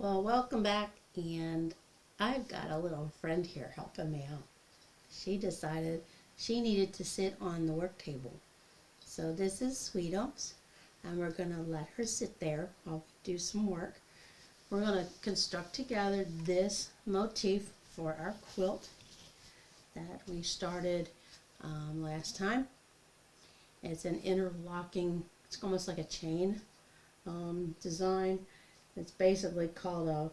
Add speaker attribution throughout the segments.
Speaker 1: Well, welcome back, and I've got a little friend here helping me out. She decided she needed to sit on the work table. So this is Sweetums, and we're going to let her sit there while we do some work. We're going to construct together this motif for our quilt that we started last time. It's an interlocking, it's almost like a chain design. It's basically called a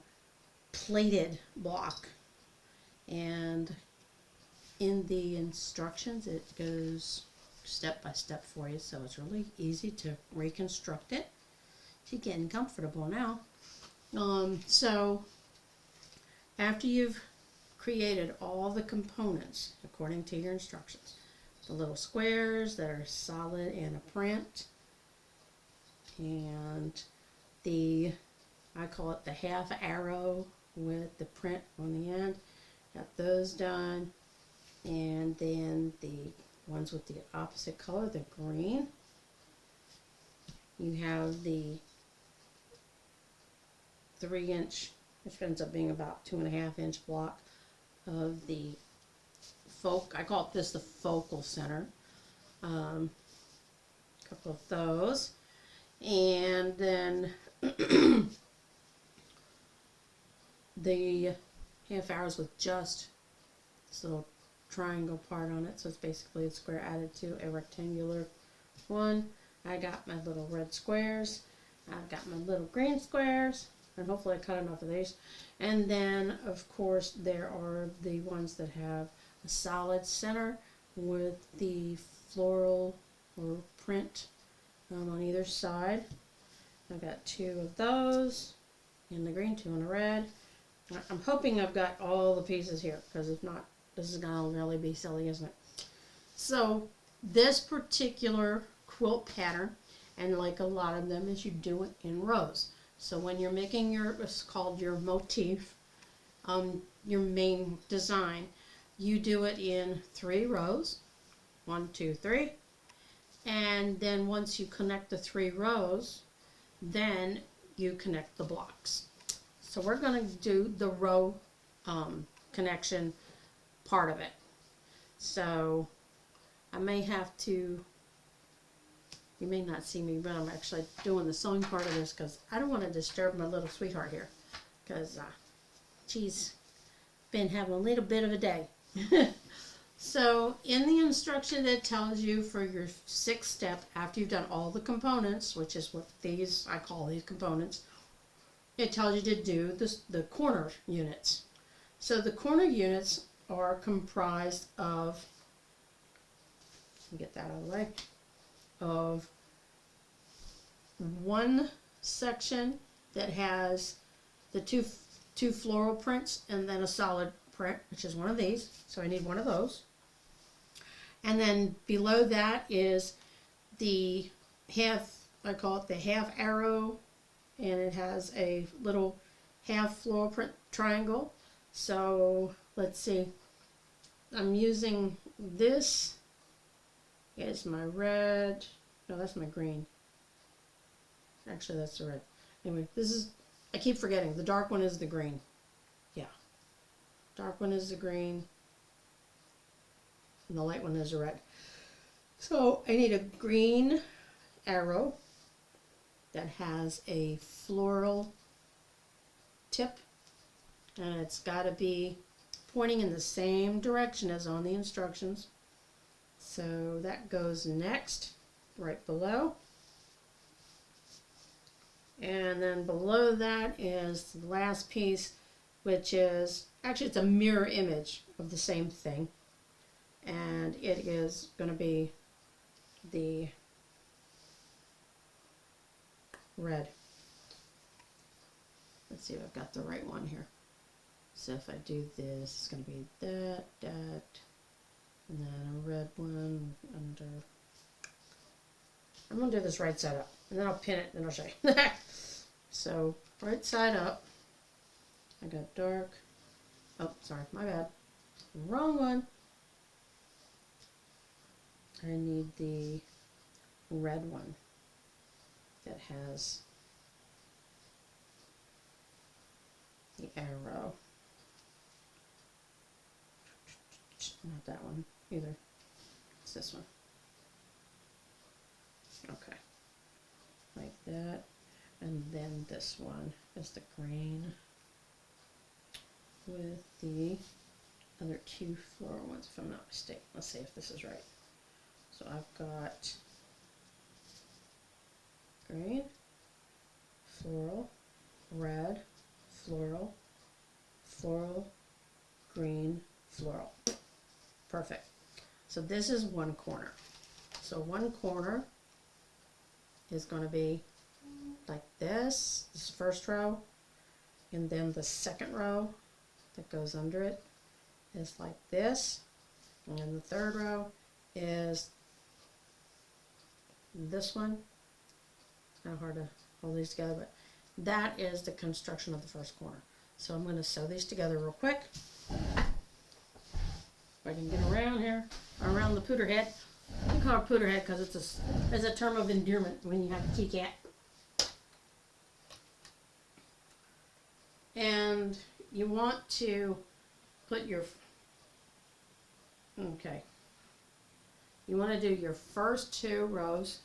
Speaker 1: plated block, and in the instructions it goes step by step for you, so it's really easy to reconstruct it. She's getting comfortable now. So after you've created all the components according to your instructions, the little squares that are solid and a print, and I call it the half arrow with the print on the end. Got those done. And then the ones with the opposite color, the green. You have the 3-inch, which ends up being about 2.5-inch block of the I call this the focal center. A couple of those. And then the half hours with just this little triangle part on it, so it's basically a square added to a rectangular one. I got my little red squares, I've got my little green squares, and hopefully I cut enough of these. And then of course there are the ones that have a solid center with the floral or print on either side. I've got 2 of those in the green, 2 in the red. I'm hoping I've got all the pieces here, because if not, this is going to really be silly, isn't it? So this particular quilt pattern, and like a lot of them, is you do it in rows. So when you're making it's called your motif, your main design, you do it in 3 rows, 1, 2, 3, and then once you connect the 3 rows, then you connect the blocks. So we're going to do the row connection part of it. So I may have to, you may not see me, but I'm actually doing the sewing part of this because I don't want to disturb my little sweetheart here, because she's been having a little bit of a day. So in the instruction that tells you for your 6th step, after you've done all the components, which is what I call these components, it tells you to do the corner units. So the corner units are comprised of, let me get that out of the way, of one section that has the two floral prints and then a solid print, which is one of these. So I need one of those. And then below that is the I call it the half arrow, and it has a little half floral print triangle. So let's see, I'm using this is my red, no, that's my green. Actually, that's the red. Anyway, this is, I keep forgetting, the dark one is the green. Yeah, dark one is the green, and the light one is the red. So I need a green arrow that has a floral tip, and it's got to be pointing in the same direction as on the instructions. So that goes next, right below. And then below that is the last piece, which is, actually it's a mirror image of the same thing. And it is going to be the red. Let's see if I've got the right one here. So if I do this, it's going to be that, and then a red one under. I'm going to do this right side up, and then I'll pin it, and I'll show you. So right side up, I got dark. Oh, sorry, my bad. Wrong one. I need the red one that has arrow. Not that one either. It's this one. Okay. Like that. And then this one is the green with the other two floral ones, if I'm not mistaken. Let's see if this is right. So I've got green, floral, red, floral, floral, green, floral. Perfect. So this is one corner. So one corner is going to be like this first row, and then the second row that goes under it is like this, and then the third row is this one. It's kind of hard to hold these together, but that is the construction of the first corner. So I'm going to sew these together real quick. If I can get around here, around the pooter head. We call it pooter head because it's a term of endearment when you have a kitty cat. And you want to put your, okay, you want to do your first two rows,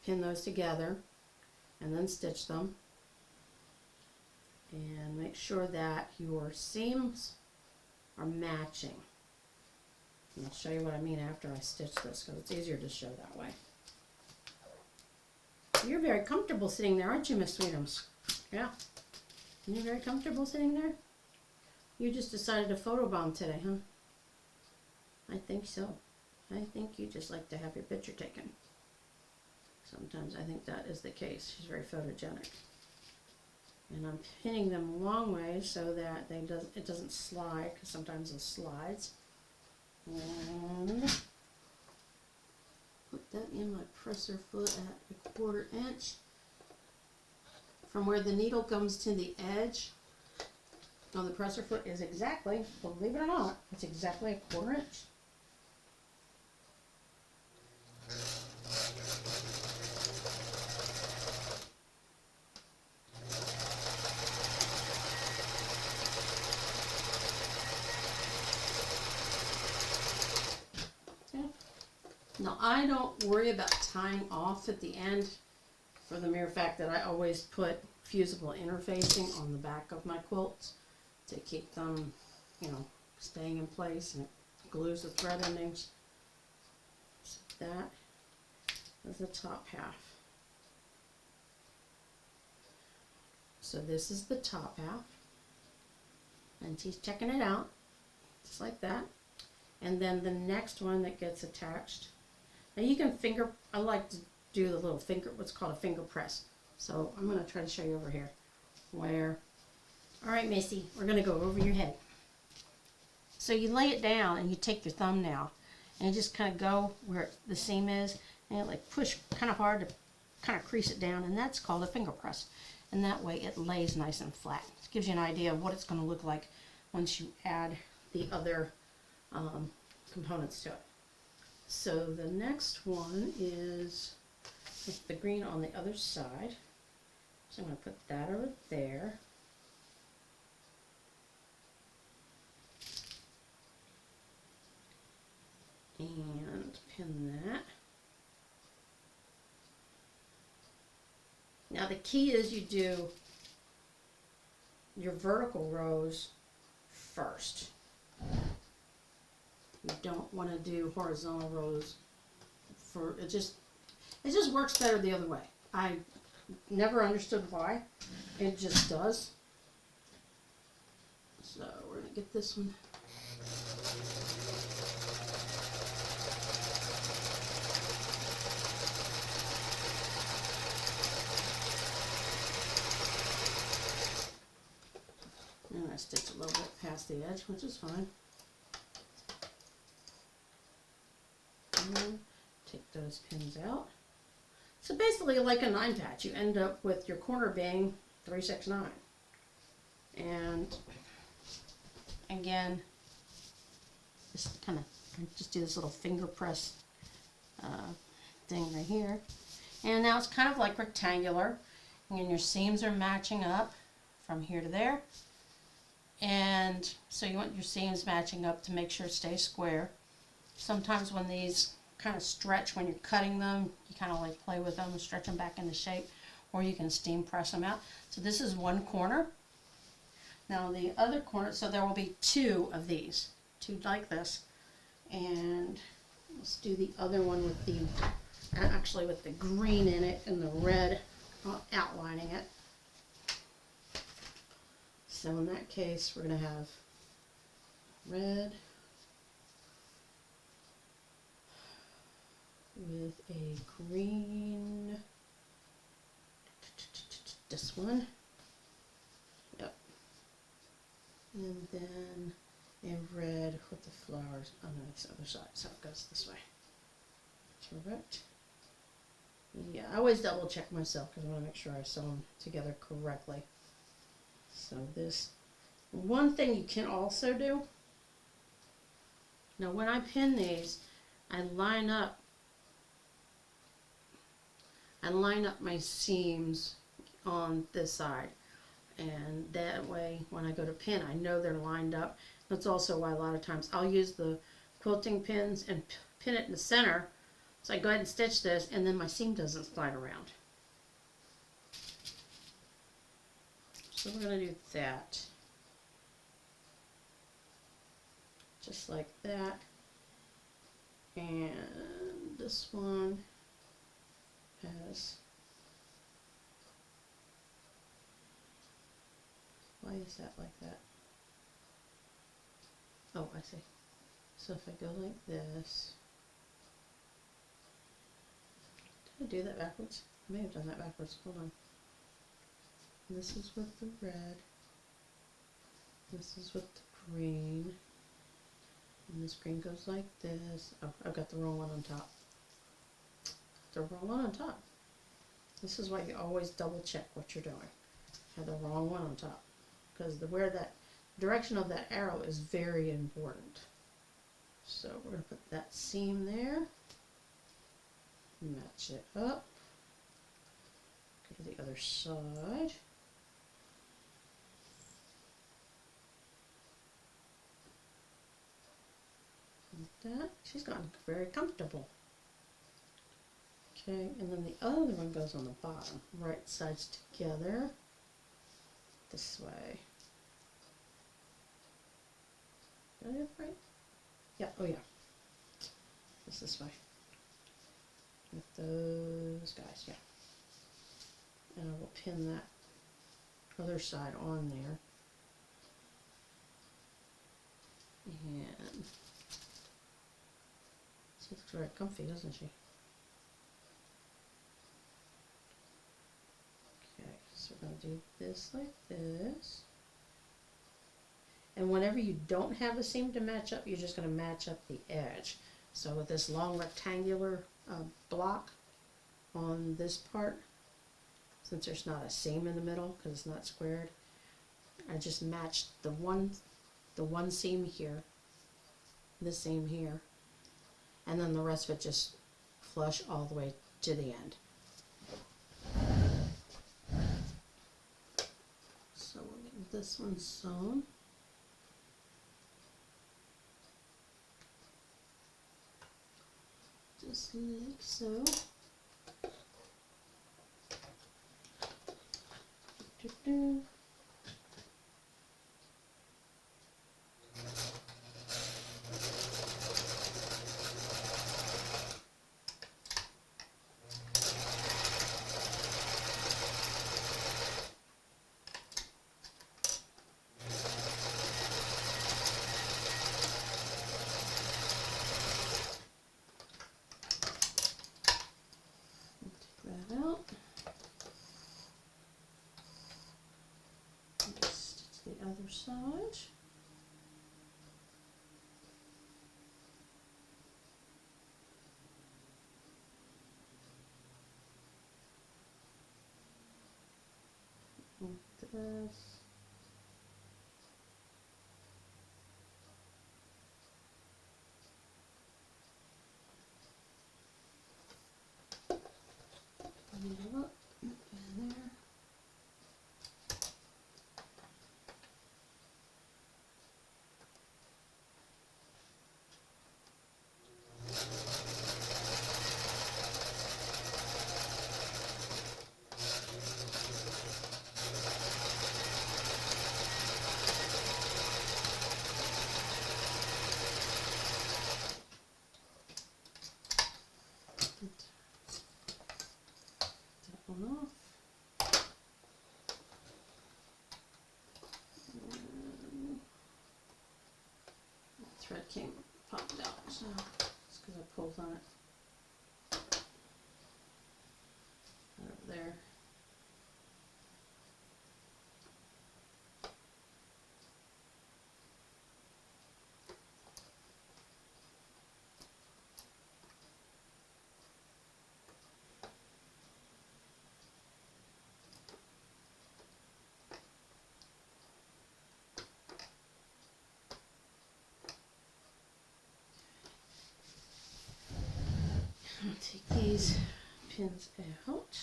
Speaker 1: pin those together, and then stitch them. And make sure that your seams are matching. And I'll show you what I mean after I stitch this, because it's easier to show that way. You're very comfortable sitting there, aren't you, Miss Sweetums? Yeah. You're very comfortable sitting there? You just decided to photobomb today, huh? I think so. I think you just like to have your picture taken. Sometimes I think that is the case. She's very photogenic. And I'm pinning them a long way so that it doesn't slide, because sometimes it slides. And put that in my presser foot at 1/4 inch. From where the needle comes to the edge on the presser foot is exactly, believe it or not, it's exactly 1/4 inch. Now I don't worry about tying off at the end for the mere fact that I always put fusible interfacing on the back of my quilts to keep them, you know, staying in place, and it glues the thread endings. So that is the top half. So this is the top half, and she's checking it out, just like that. And then the next one that gets attached. Now you can I like to do the little finger, what's called a finger press. So I'm going to try to show you over here where, all right, Missy, we're going to go over your head. So you lay it down and you take your thumbnail and you just kind of go where the seam is and you like push kind of hard to kind of crease it down, and that's called a finger press. And that way it lays nice and flat. It gives you an idea of what it's going to look like once you add the other components to it. So the next one is with the green on the other side. So I'm going to put that over there. And pin that. Now the key is you do your vertical rows first. You don't want to do horizontal rows for it just works better the other way. I never understood why. It just does. So we're going to get this one. And I stitch a little bit past the edge, which is fine. And take those pins out. So basically, like a 9 patch, you end up with your corner being 3, 6, 9. And again, just kind of just do this little finger press thing right here. And now it's kind of like rectangular, and your seams are matching up from here to there. And so you want your seams matching up to make sure it stays square. Sometimes when these kind of stretch when you're cutting them, you kind of like play with them and stretch them back into shape, or you can steam press them out. So this is one corner. Now the other corner, so there will be two of these, two like this, and let's do the other one with the, actually with the green in it and the red outlining it. So in that case, we're going to have red with a green, this one, yep, and then a red with the flowers on the other side, so it goes this way. Correct. Yeah, I always double check myself because I want to make sure I sew them together correctly. So this, one thing you can also do, now when I pin these, I line up my seams on this side, and that way when I go to pin I know they're lined up. That's also why a lot of times I'll use the quilting pins and pin it in the center, so I go ahead and stitch this and then my seam doesn't slide around. So we're going to do that just like that, and this one has, why is that like that? Oh, I see. So if I go like this, did I do that backwards? I may have done that backwards. Hold on. This is with the red. This is with the green. And this green goes like this. Oh, I've got the wrong one on top. The wrong one on top. This is why you always double check what you're doing. Have the wrong one on top, because where that direction of that arrow is very important. So we're going to put that seam there, match it up, go to the other side, like that. She's gotten very comfortable. Okay, and then the other one goes on the bottom, right sides together, this way. Did I do it right? Yeah, oh yeah. It's this way. With those guys, yeah. And I will pin that other side on there. And she looks very comfy, doesn't she? Okay, so we're going to do this like this. And whenever you don't have a seam to match up, you're just going to match up the edge. So with this long rectangular block on this part, since there's not a seam in the middle because it's not squared, I just matched the one seam here, this seam here, and then the rest of it just flush all the way to the end. So we'll get this one sewn. Just like so. Out. Stitch the other side. Like this. And there. popped out, so it's because I pulled on it. Right over there. I'll take these pins out.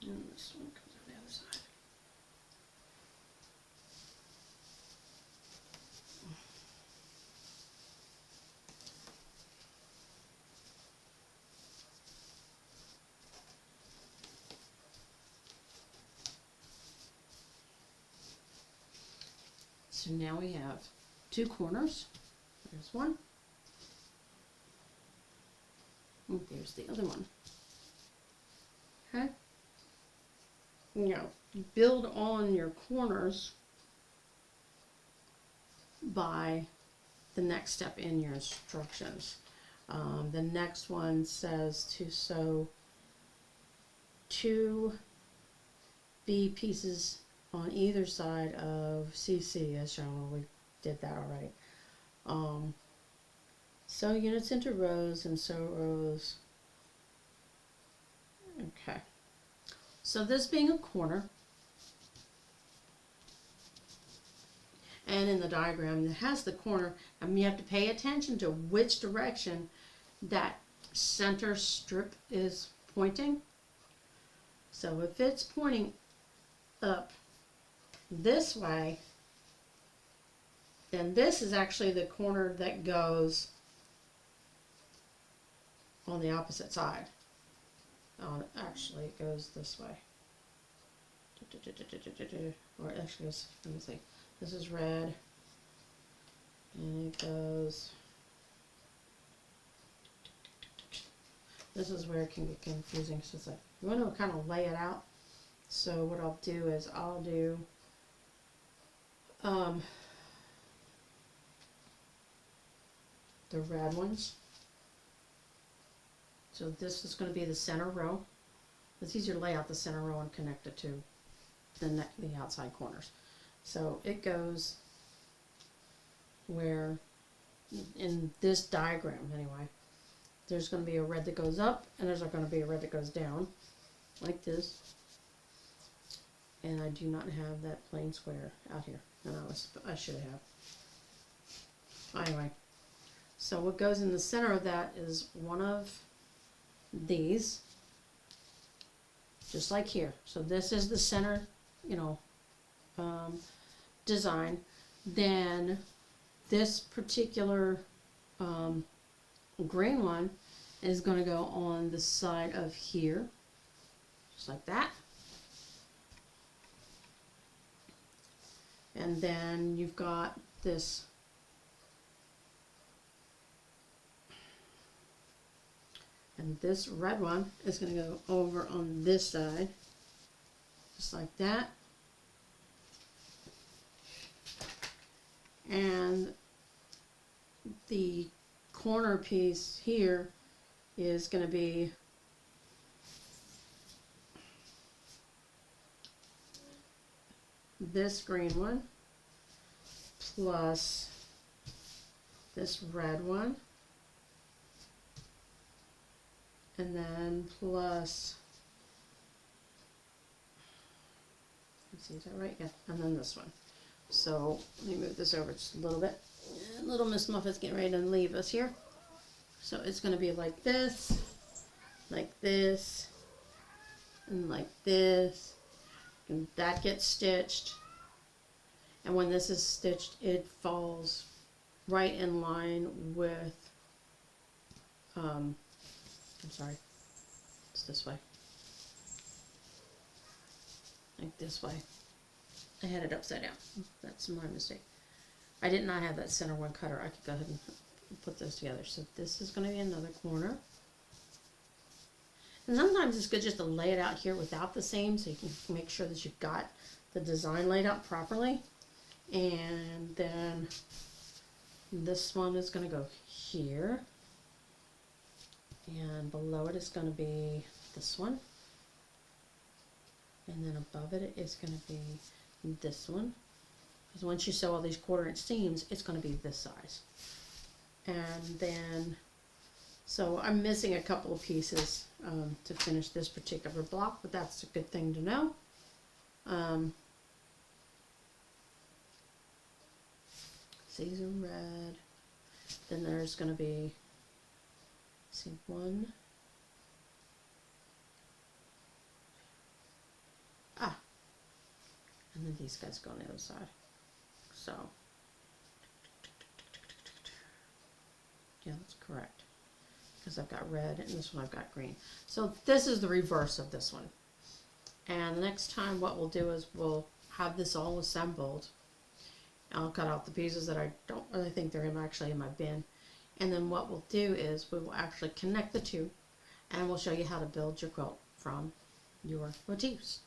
Speaker 1: And this one comes on the other side. So now we have two corners. There's one. And there's the other one. Okay? Now, build on your corners by the next step in your instructions. The next one says to sew 2 B pieces on either side of CC as shown. We did that already. Sew units into rows and sew rows. Okay. So this being a corner, and in the diagram it has the corner, and you have to pay attention to which direction that center strip is pointing. So if it's pointing up this way, then this is actually the corner that goes on the opposite side. Actually it goes this way. Or actually, let me see. This is red, and it goes. This is where it can get confusing. So it's like you want to kind of lay it out. So what I'll do is I'll do the red ones. So this is going to be the center row. It's easier to lay out the center row and connect it to the outside corners. So it goes where, in this diagram anyway, there's going to be a red that goes up and there's going to be a red that goes down, like this. And I do not have that plain square out here, and I should have. Anyway, so what goes in the center of that is one of these, just like here. So this is the center, design. Then this particular green one is going to go on the side of here, just like that. And then you've got this and this red one is going to go over on this side, just like that. And the corner piece here is going to be this green one plus this red one, and then plus, let's see, is that right? Yeah, and then this one. So let me move this over just a little bit. Little Miss Muffet's getting ready to leave us here. So it's going to be like this, and like this, and that gets stitched. And when this is stitched, it falls right in line with, I'm sorry, it's this way, like this way. I had it upside down. That's my mistake. I did not have that center one cutter. I could go ahead and put those together. So this is going to be another corner. And sometimes it's good just to lay it out here without the seam so you can make sure that you've got the design laid out properly. And then this one is going to go here. And below it is going to be this one. And then above it is going to be this one. Because once you sew all these 1/4 inch seams, it's going to be this size. And then, so I'm missing a couple of pieces to finish this particular block, but that's a good thing to know. Season red. Then there's going to be, see, one. And then these guys go on the other side. So, yeah, that's correct. Because I've got red and this one I've got green. So this is the reverse of this one. And the next time what we'll do is we'll have this all assembled. I'll cut out the pieces that I don't really think they're actually in my bin. And then what we'll do is we will actually connect the two and we'll show you how to build your quilt from your motifs.